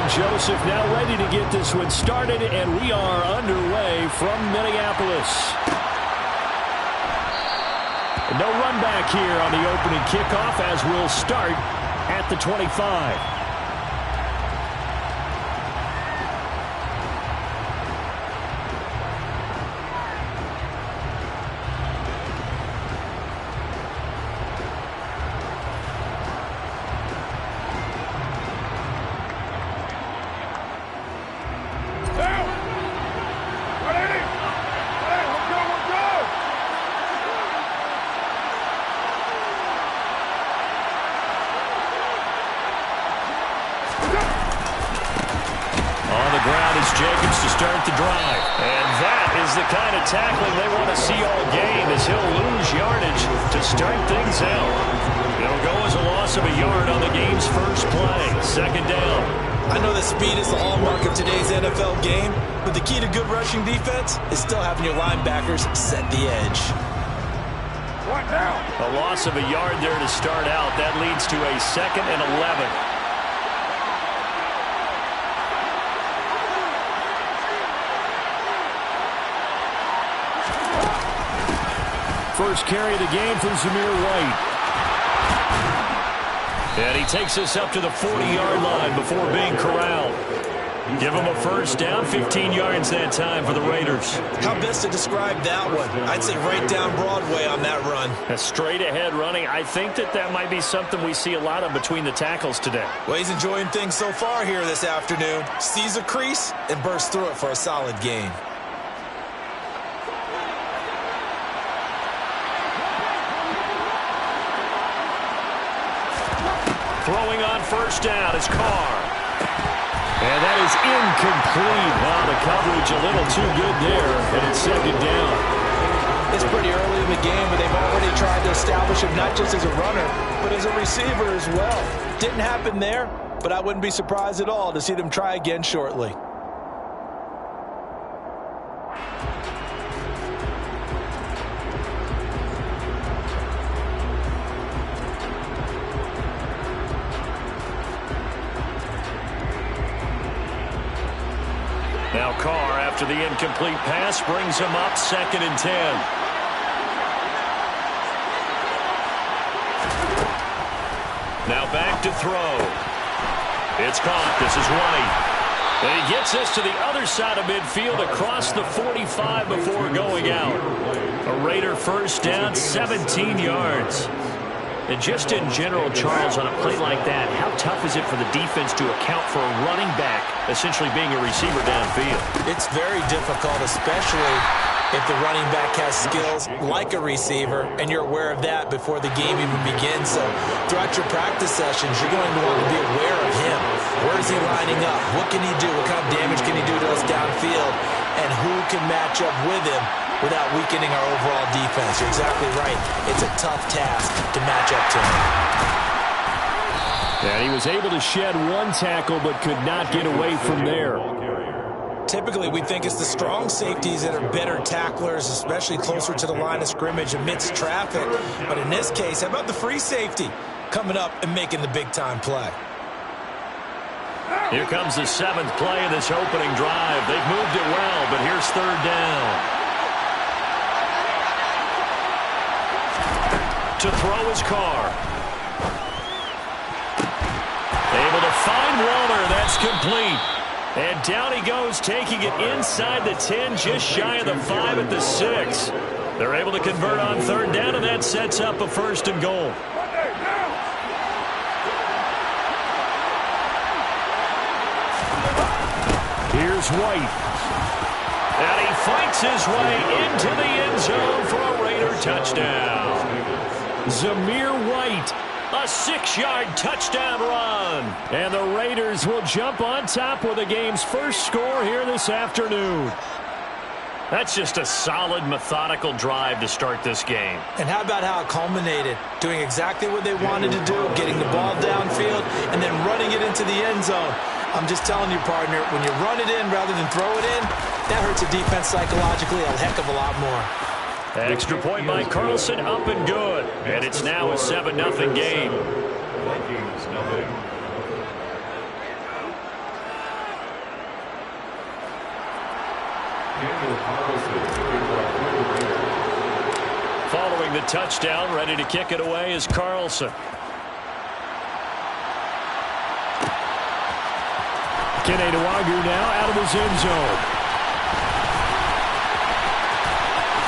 Joseph now ready to get this one started, and we are underway from Minneapolis. No run back here on the opening kickoff as we'll start at the 25. Jacobs to start the drive. And that is the kind of tackling they want to see all game, as he'll lose yardage to start things out. It'll go as a loss of a yard on the game's first play. Second down. I know that speed is the hallmark of today's NFL game, but the key to good rushing defense is still having your linebackers set the edge. A loss of a yard there to start out. That leads to a 2nd and 11. First carry of the game for Zamir White. And he takes us up to the 40-yard line before being corralled. Give him a first down, 15 yards that time for the Raiders. How best to describe that one? I'd say right down Broadway on that run. A straight-ahead running. I think that might be something we see a lot of between the tackles today. Well, he's enjoying things so far here this afternoon. Sees a crease and bursts through it for a solid gain. Throwing on first down is Carr. And that is incomplete. Wow, the coverage a little too good there, and it's second down. It's pretty early in the game, but they've already tried to establish him not just as a runner, but as a receiver as well. Didn't happen there, but I wouldn't be surprised at all to see them try again shortly. Now Carr, after the incomplete pass, brings him up 2nd and 10. Now back to throw. It's caught. This is White. And he gets this to the other side of midfield across the 45 before going out. A Raider first down, 17 yards. And just in general, Charles, on a play like that, how tough is it for the defense to account for a running back essentially being a receiver downfield? It's very difficult, especially if the running back has skills like a receiver, and you're aware of that before the game even begins. So throughout your practice sessions, you're going to want to be aware of him. Where is he lining up? What can he do? What kind of damage can he do to us downfield? And who can match up with him without weakening our overall defense? You're exactly right. It's a tough task to match up to him. And he was able to shed one tackle but could not get away from there. Typically, we think it's the strong safeties that are better tacklers, especially closer to the line of scrimmage amidst traffic. But in this case, how about the free safety coming up and making the big-time play? Here comes the 7th play of this opening drive. They've moved it well, but here's 3rd down. To throw his Carr. Able to find Waller. That's complete. And down he goes, taking it inside the 10, just shy of the 5 at the 6. They're able to convert on 3rd down, and that sets up a 1st and goal. Here's White. And he fights his way into the end zone for a Raider touchdown. Zamir White. A 6-yard touchdown run. And the Raiders will jump on top with the game's first score here this afternoon. That's just a solid, methodical drive to start this game. And how about how it culminated? Doing exactly what they wanted to do, getting the ball downfield, and then running it into the end zone. I'm just telling you, partner, when you run it in rather than throw it in, that hurts a defense psychologically a heck of a lot more. Extra point by Carlson, up and good. And it's now a 7-0 game. Following the touchdown, ready to kick it away is Carlson. Kene Nwagu now out of his end zone.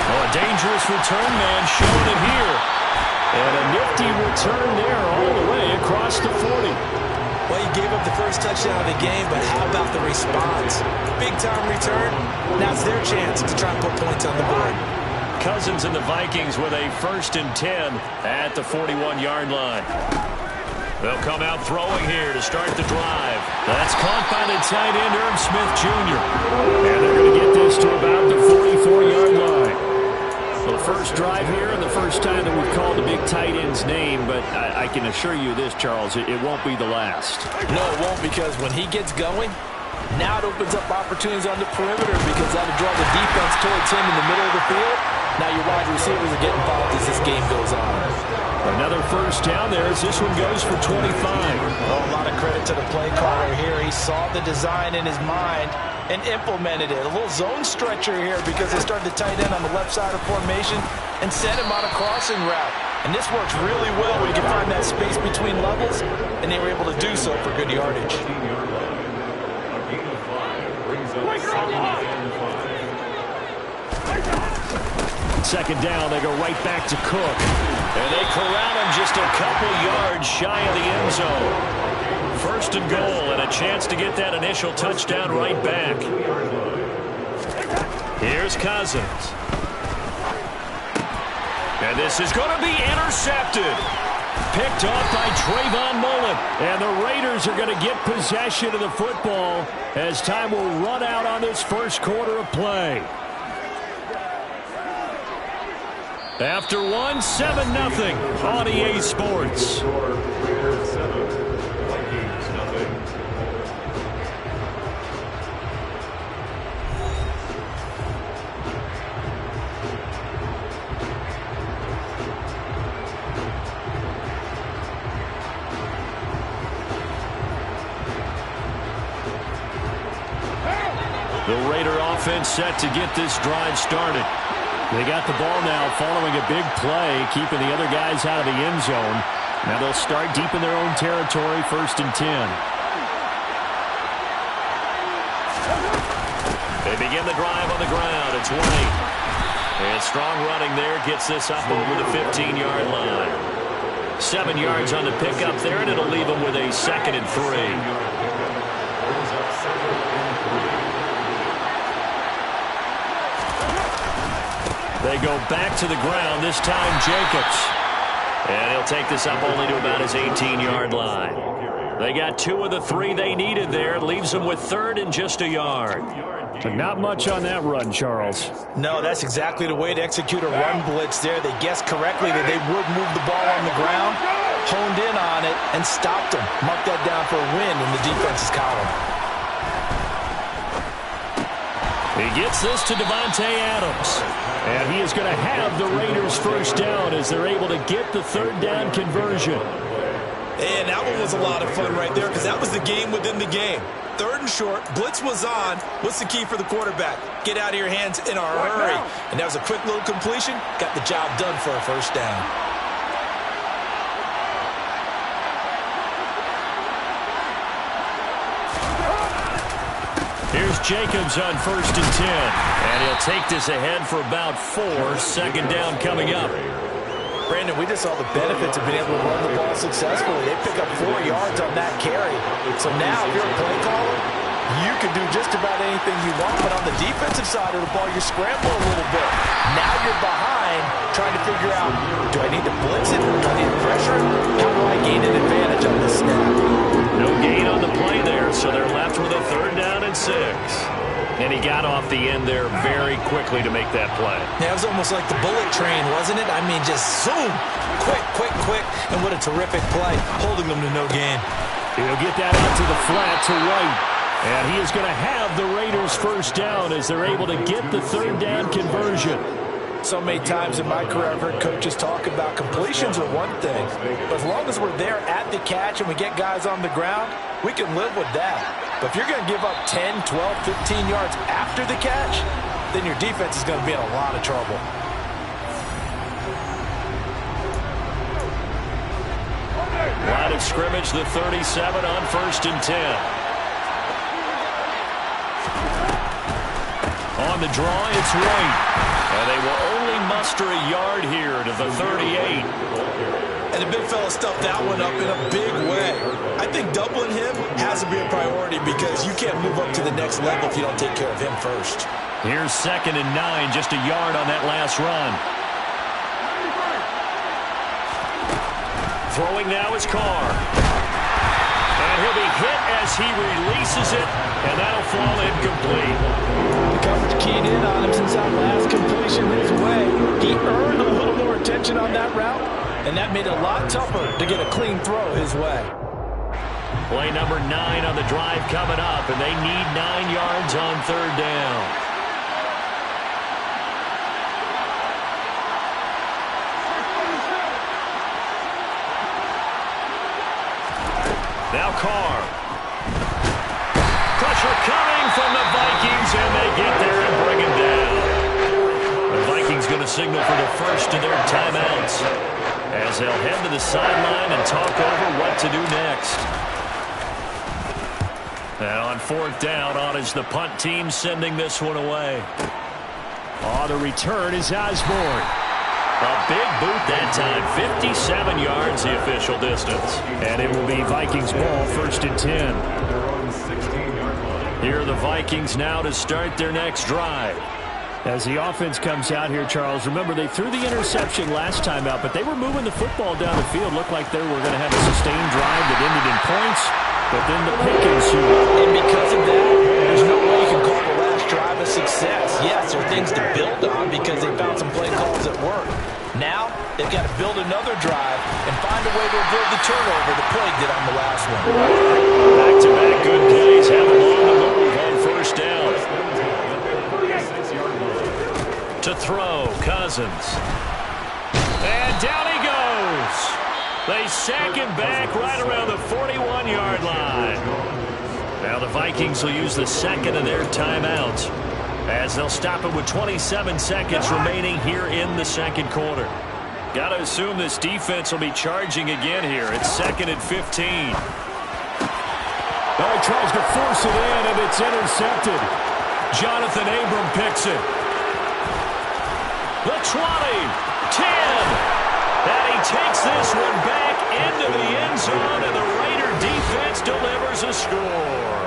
Oh, a dangerous return man showing it here. And a nifty return there all the way across the 40. Well, you gave up the first touchdown of the game, but how about the response? Big-time return. Now it's their chance to try and put points on the board. Cousins and the Vikings with a 1st and 10 at the 41-yard line. They'll come out throwing here to start the drive. That's caught by the tight end, Irv Smith Jr. And they're going to get this to about the 44-yard line. Well, the first drive here and the first time that we've called the big tight end's name, but I can assure you this, Charles, it won't be the last. No, it won't, because when he gets going, now it opens up opportunities on the perimeter because that'll draw the defense towards him in the middle of the field. Now your wide receivers are getting involved as this game goes on. Another first down there as this one goes for 25. Well, a lot of credit to the play caller here. He saw the design in his mind and implemented it. A little zone stretcher here because they started the tight end on the left side of formation and sent him on a crossing route. And this works really well when you can find that space between levels, and they were able to do so for good yardage. Second down, they go right back to Cook. And they corral him just a couple yards shy of the end zone. First and goal, and a chance to get that initial touchdown right back. Here's Cousins. And this is going to be intercepted. Picked off by Trayvon Mullen. And the Raiders are going to get possession of the football as time will run out on this first quarter of play. After one, 7-0 on EA Sports. The Raider offense set to get this drive started. They got the ball now following a big play, keeping the other guys out of the end zone. Now they'll start deep in their own territory, 1st and 10. They begin the drive on the ground. It's White. And strong running there gets this up over the 15-yard line. 7 yards on the pickup there, and it'll leave them with a 2nd and 3. They go back to the ground, this time Jacobs. And he'll take this up only to about his 18-yard line. They got 2 of the 3 they needed there. It leaves them with 3rd and just a yard. So not much on that run, Charles. No, that's exactly the way to execute a run blitz there. They guessed correctly that they would move the ball on the ground, honed in on it, and stopped them. Marked that down for a win in the defense's column. He gets this to Devontae Adams. And he is going to have the Raiders first down as they're able to get the 3rd down conversion. And that one was a lot of fun right there because that was the game within the game. 3rd and short, blitz was on. What's the key for the quarterback? Get out of your hands in a hurry. And that was a quick little completion. Got the job done for a first down. Here's Jacobs on 1st and 10. And he'll take this ahead for about 4. 2nd down coming up. Brandon, we just saw the benefits of being able to run the ball successfully. They pick up 4 yards on that carry. So now if you're a play caller, you can do just about anything you want. But on the defensive side of the ball, you're scrambling a little bit. Now you're behind trying to figure out, do I need to blitz it? Do I need to pressure it? How do I gain an advantage on this snap? No gain on the play there, so they're left with a 3rd down and 6. And he got off the end there very quickly to make that play. Yeah, it was almost like the bullet train, wasn't it? I mean, just zoom, quick, quick, quick, and what a terrific play, holding them to no gain. He'll get that out to the flat to White. And he is going to have the Raiders first down as they're able to get the 3rd down conversion. So many times in my career I've heard coaches talk about completions are one thing, but as long as we're there at the catch and we get guys on the ground, we can live with that. But if you're going to give up 10, 12, 15 yards after the catch, then your defense is going to be in a lot of trouble. Line of scrimmage, the 37 on 1st and 10. On the draw, it's White. And they will only muster a yard here to the 38. And the big fella stuffed that one up in a big way. I think doubling him has to be a priority because you can't move up to the next level if you don't take care of him first. Here's 2nd and 9, just a yard on that last run. Throwing now is Carr. And he'll be hit as he releases it, and that'll fall incomplete. The coverage keyed in on him since that last completion his way. He earned a little more attention on that route, and that made it a lot tougher to get a clean throw his way. Play number 9 on the drive coming up, and they need 9 yards on 3rd down. Now Carr. Pressure coming from the Vikings, and they get there and bring him down. The Vikings going to signal for the first of their timeouts as they'll head to the sideline and talk over what to do next. And on 4th down, on is the punt team sending this one away. The return is Osborne. A big boot that time, 57 yards the official distance. And it will be Vikings ball, 1st and 10. Here are the Vikings now to start their next drive. As the offense comes out here, Charles, remember they threw the interception last time out, but they were moving the football down the field. Looked like they were going to have a sustained drive that ended in points, but then the pick ensued. And because of that, there's no way you can call the last drive a success. Yes, there are things to build on because they found some play calls that work. Now, they've got to build another drive and find a way to avoid the turnover the play did on the last one. Back-to-back good plays have them on the move on 1st down. To throw, Cousins. And down he goes. They sack him back right around the 41-yard line. Now the Vikings will use the 2nd of their timeouts as they'll stop it with 27 seconds remaining here in the 2nd quarter. Got to assume this defense will be charging again here. It's 2nd and 15. Oh, he tries to force it in, and it's intercepted. Jonathan Abram picks it. The 20, 10. And he takes this one back into the end zone, and the Raider defense delivers a score.